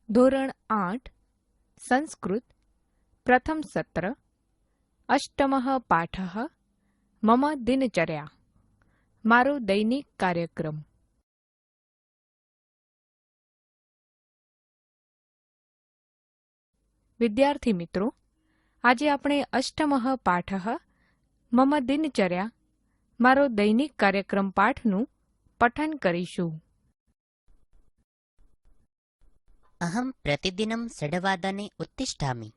ધોરણ 8 સંસ્કૃત પ્રથમ સત્ર અષ્ટમઃ પાઠઃ મમ દિનચર્યા મારો દૈનિક કાર્યક્રમ. વિદ્યાર્થી મિત્રો, આજે આપણે અષ્ટમઃ પાઠઃ મમ દિનચર્યા મારો દૈનિક કાર્યક્રમ પાઠનું પઠન કરીશું. અહમ પ્રતિદિનમ ષડવાદને ઉત્તિષ્ઠામિ.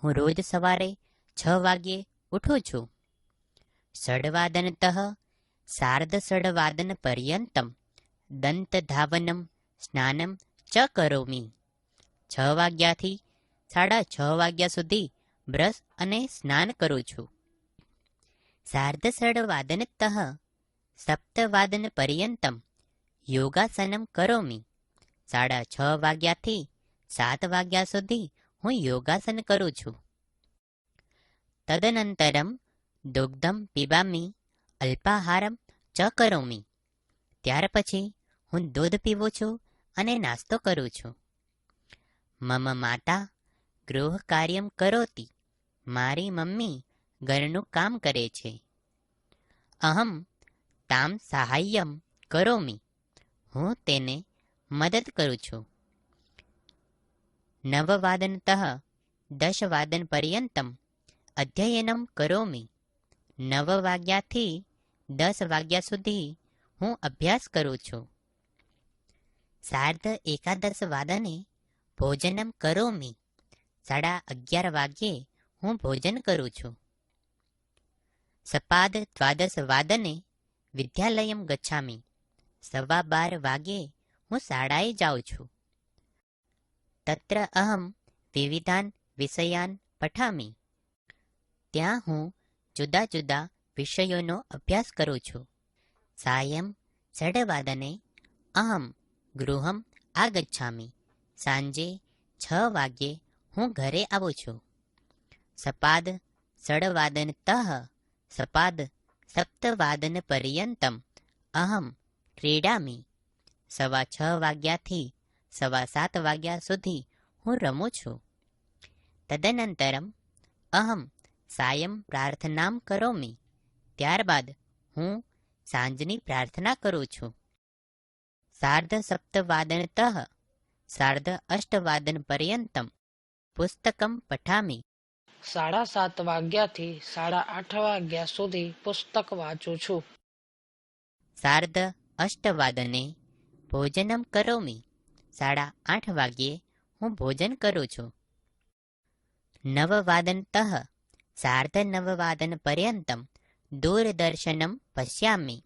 હું રોજ સવારે 6 વાગ્યે ઉઠું છું. ષડવાદનતઃ સાર્ધષડવાદન પર્યંતમ દંતધાવનમ સ્નાનમ ચ કરોમિ. 6 વાગ્યાથી 6:30 વાગ્યા સુધી બ્રશ અને સ્નાન કરું છું. સાર્ધષડવાદનતઃ સપ્તવાદન પર્યંતમ યોગાસનમ કરોમિ. 6:30 વાગ્યાથી 7 વાગ્યા સુધી હું યોગાસન કરું છું. તદનંતરમ દુગ્ધમ પીબામિ અલ્પાહારમ ચ કરોમિ. ત્યાર પછી હું દૂધ પીવું છું અને નાસ્તો કરું છું. મમ માતા ગૃહ કાર્યમ કરોતિ. મારી મમ્મી ઘરનું કામ કરે છે. અહમ તામ સાહાય્યમ કરોમિ. હું તેને મદદ કરું છું. નવવાદનતઃ 10 વાદન પર્યંતમ અધ્યયનમ કરોમિ. 9 વાગ્યાથી 10 વાગ્યા સુધી હું અભ્યાસ કરું છું. સાર્ધ એકાદશ વાદને ભોજનમ કરોમિ. 11:30 વાગ્યે હું ભોજન કરું છું. સપાદ દ્વાદશ વાદને વિદ્યાલયમ ગચ્છામિ. 12:15 વાગ્યે હું શાળાએ જાઉં છું. તત્ર અહમ વિવિધાન વિષયાન પઠામિ. ત્યાં હું જુદા જુદા વિષયોનો અભ્યાસ કરું છું. સાયં 6 વાદને અહમ ગૃહમ આગચ્છામિ. સાંજે 6 વાગ્યે હું ઘરે આવું છું. સપાદ ષડવાદનતઃ સપાદ સપ્તવાદન પર્યંતમ અહમ ક્રીડામિ. 6:15 વાગ્યાથી 7:15 વાગ્યા સુધી હું રમું છું. તદનંતરમ અહમ સાયં પ્રાર્થનામ કરોમિ. ત્યારબાદ હું સાંજની પ્રાર્થના કરું છું. સાર્ધ સપ્તવાદનતઃ સાર્ધ અષ્ટવાદન પર્યંતમ પુસ્તકમ પઠામિ. 7:30 વાગ્યાથી 8:30 વાગ્યા સુધી પુસ્તક વાંચું છું. સાર્ધ અષ્ટવાદને ભોજનમ કરોમિ. 8:30 વાગ્યે હું ભોજન કરું છું. નવવાદનતઃ સાર્ધ નવવાદન પર્યંતમ દૂરદર્શનમ પશ્યામિ.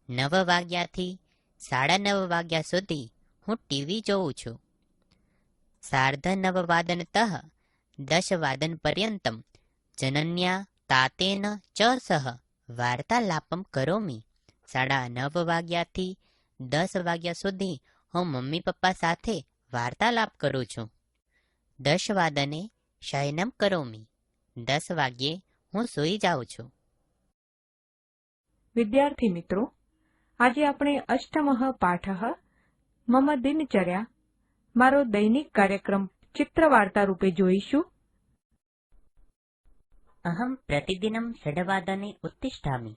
9 વાગ્યાથી 9:30 વાગ્યા સુધી હું ટીવી જોઉં છું. સાર્ધ નવવાદનતઃ 10 વાદન પર્યંતમ જનન્યા તાતેન ચ સહ વાર્તાલાપમ કરોમિ. 9:30 વાગ્યાથી 10 વાગ્યા સુધી હું મમ્મી પપ્પા સાથે વાર્તાલાપ કરું છું. 10 વાદને શયનમ કરોમિ. 10 વાગ્યે હું સૂઈ જાઉં છું. વિદ્યાર્થી મિત્રો, આજે આપણે અષ્ટમઃ પાઠઃ મમ દિનચર્યા મારો દૈનિક કાર્યક્રમ ચિત્રવાર્તા રૂપે જોઈશું. અહમ પ્રતિદિનમ ષડવાદને ઉત્તિષ્ઠામિ.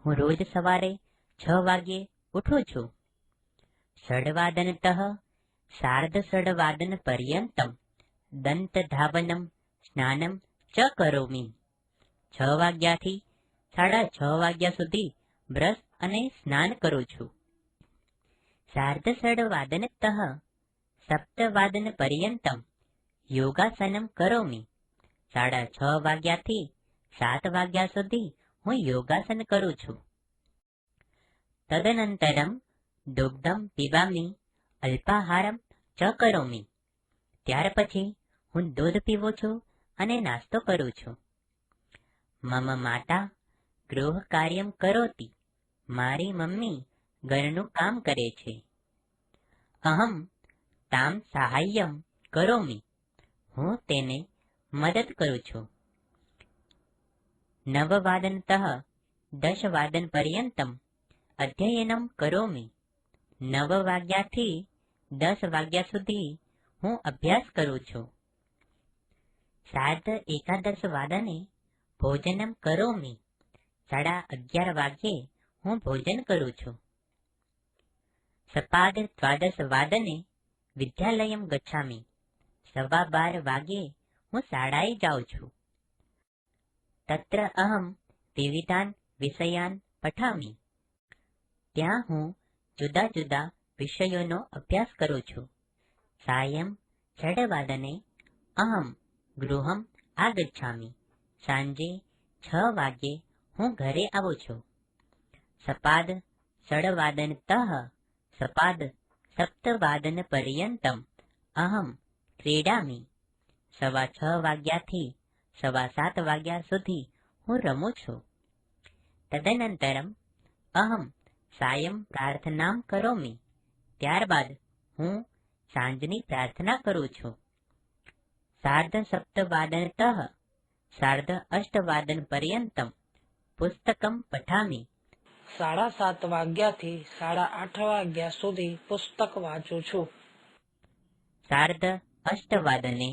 હું રોજ સવારે 6 વાગ્યે ઉઠું છું. ષડવાદનતઃ સાર્ધષડવાદન પર્યંતમ દંતધાવનમ સ્નાનમ ચ કરોમિ. 6 વાગ્યાથી 6:30 વાગ્યા સુધી બ્રશ અને સ્નાન કરું છું. સાર્ધષડવાદનતઃ સપ્તવાદન પર્યંતમ યોગાસનમ કરોમિ. 6:30 વાગ્યાથી 7 વાગ્યા સુધી હું યોગાસન કરું છું. તદનંતરમ દુગ્ધમ પીબામિ અલ્પાહારમ ચ કરોમિ. ત્યાર પછી હું દૂધ પીવું છું અને નાસ્તો કરું છું. મમ માતા ગૃહ કાર્યમ કરોતિ. મારી મમ્મી ઘરનું કામ કરે છે. અહમ તામ સાહાય્યમ કરોમિ. હું તેને મદદ કરું છું. નવવાદનતઃ 10 વાદન પર્યંતમ અધ્યયનમ કરોમિ. 9 વાગ્યાથી 10 વાગ્યા સુધી હું અભ્યાસ કરું છું. સાર્ધ એકાદશ વાદને ભોજનમ કરોમિ. 11:30 વાગ્યે હું ભોજન કરું છું. સપાદ દ્વાદશ વાદને વિદ્યાલયમ ગચ્છામિ. 12:15 વાગ્યે હું શાળાએ જાઉં છું. તત્ર અહમ વિવિધાન વિષયાન પઠામિ. ત્યાં હું જુદા જુદા વિષયોનો અભ્યાસ કરું છું. સાયં 6 વાદને અહમ ગૃહમ આગચ્છામિ. સાંજે 6 વાગ્યે હું ઘરે આવું છું. સપાદ 6 વાદનતઃ સપાદ 7 વાદન પર્યંતમ અહમ ક્રીડામિ. 6:15 વાગ્યાથી 7:15 વાગ્યા સુધી હું રમું છું. તદનંતરમ અહમ સાયં પ્રાર્થનામ કરોમિ. ત્યારબાદ હું સાંજની પ્રાર્થના કરું છું. સાર્ધ 7 વાદનતઃ સાર્ધ 8 વાદન પર્યંતમ પુસ્તકમ પઠામિ. 7:30 વાગ્યાથી 8:30 વાગ્યા સુધી પુસ્તક વાંચું છું. સાર્ધ 8 વાદને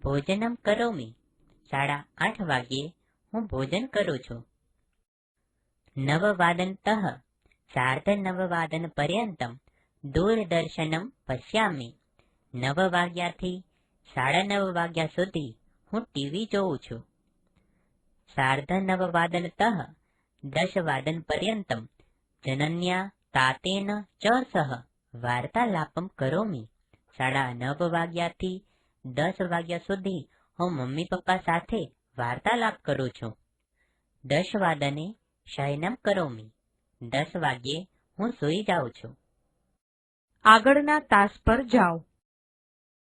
ભોજનમ કરોમિ. 8:30 વાગ્યે હું ભોજન કરું છું. 9 વાદનતઃ સાર્ધ 9 વાદન પર્યંતમ દૂરદર્શનમ પશ્યામિ. 9 વાગ્યાથી 9:30 વાગ્યા સુધી હું ટીવી જોઉં છું. સાર્ધ 9 વાદનતઃ 10 વાદન પર્યંતમ જનન્યા તાતેન ચ સહ વાર્તાલાપમ કરોમિ. 9:30 વાગ્યાથી 10 વાગ્યા સુધી હું મમ્મી પપ્પા સાથે વાર્તાલાપ કરું છું. 10 વાદને શયનમ કરોમિ. 10 વાગ્યે હું સૂઈ જાઉં છું. આગળના તાસ પર જાઓ.